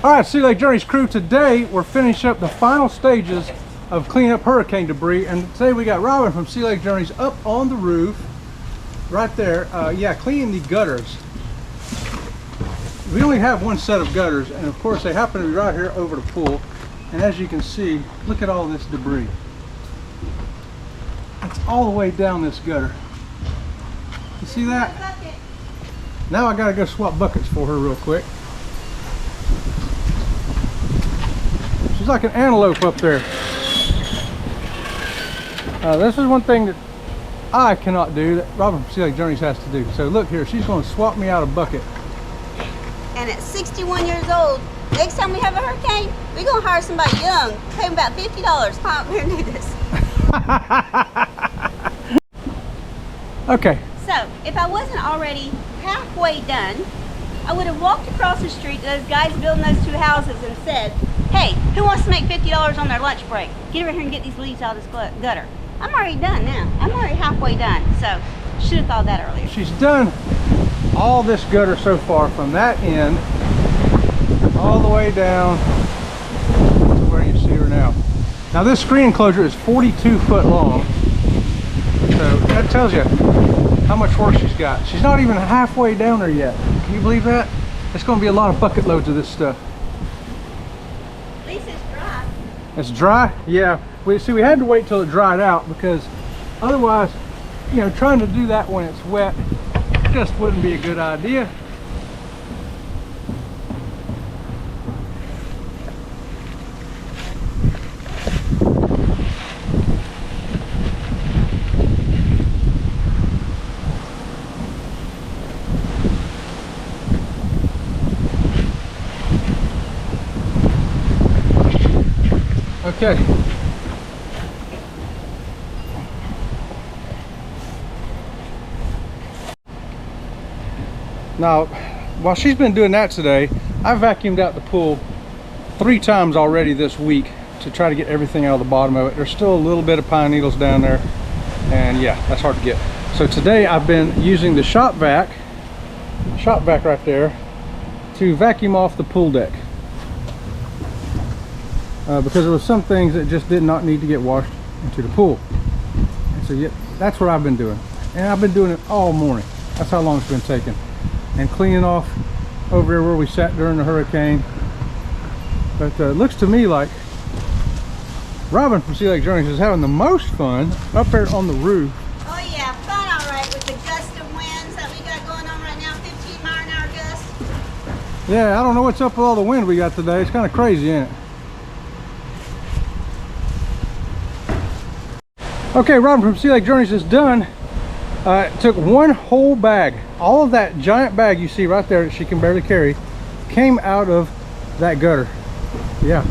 All right, Sea Lake Journeys crew, today we're finishing up the final stages of cleaning up hurricane debris, and today we got Robin from Sea Lake Journeys up on the roof, right there, cleaning the gutters. We only have one set of gutters, and of course they happen to be right here over the pool. And as you can see, look at all this debris. It's all the way down this gutter. You see that? Now I gotta go swap buckets for her real quick. She's like an antelope up there. This is one thing that I cannot do that Robin from Sea Lake Journeys has to do. So look here, she's going to swap me out a bucket. And at 61 years old, next time we have a hurricane, we're going to hire somebody young, pay them about $50. Come out here and do this. Okay. So, if I wasn't already halfway done, I would have walked across the street to those guys building those two houses and said, hey, who wants to make $50 on their lunch break? Get over here and get these leaves out of this gutter. I'm already done now. I'm already halfway done. So, should have thought of that earlier. She's done all this gutter so far from that end all the way down to where you see her now. Now this screen enclosure is 42 foot long. So that tells you how much work she's got. She's not even halfway down there yet. Can you believe that? It's going to be a lot of bucket loads of this stuff. At least it's dry. It's dry? Yeah. We had to wait till it dried out because otherwise, you know, trying to do that when it's wet just wouldn't be a good idea. Okay. Now, while she's been doing that today, I vacuumed out the pool 3 times already this week to try to get everything out of the bottom of it. There's still a little bit of pine needles down there, and yeah, that's hard to get. So today I've been using the shop vac right there to vacuum off the pool deck. Because there were some things that just did not need to get washed into the pool. And so yeah, that's what I've been doing. And I've been doing it all morning. That's how long it's been taking. And cleaning off over there where we sat during the hurricane. But it looks to me like Robin from Sea Lake Journeys is having the most fun up there on the roof. Oh yeah, fun alright with the gust of winds that we got going on right now, 15 mile an hour gusts. Yeah, I don't know what's up with all the wind we got today. It's kind of crazy, isn't it? Okay, Robin from Sea Lake Journeys is done. It took one whole bag. All of that giant bag you see right there that she can barely carry came out of that gutter. Yeah.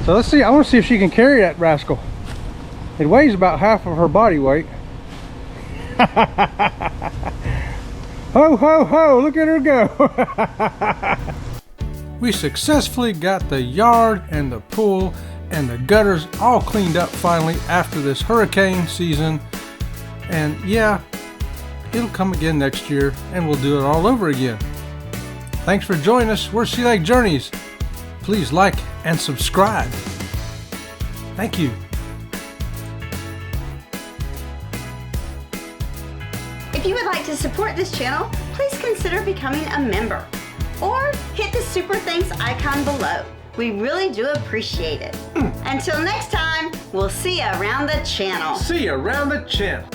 So let's see. I want to see if she can carry that rascal. It weighs about half of her body weight. Ho, ho, ho. Look at her go. We successfully got the yard and the pool and the gutters all cleaned up finally after this hurricane season. And yeah, it'll come again next year and we'll do it all over again. Thanks for joining us. We're Sea Lake Journeys. Please like and subscribe. Thank you. If you would like to support this channel, please consider becoming a member or hit the super thanks icon below. We really do appreciate it. Until next time, we'll see you around the channel. See you around the channel.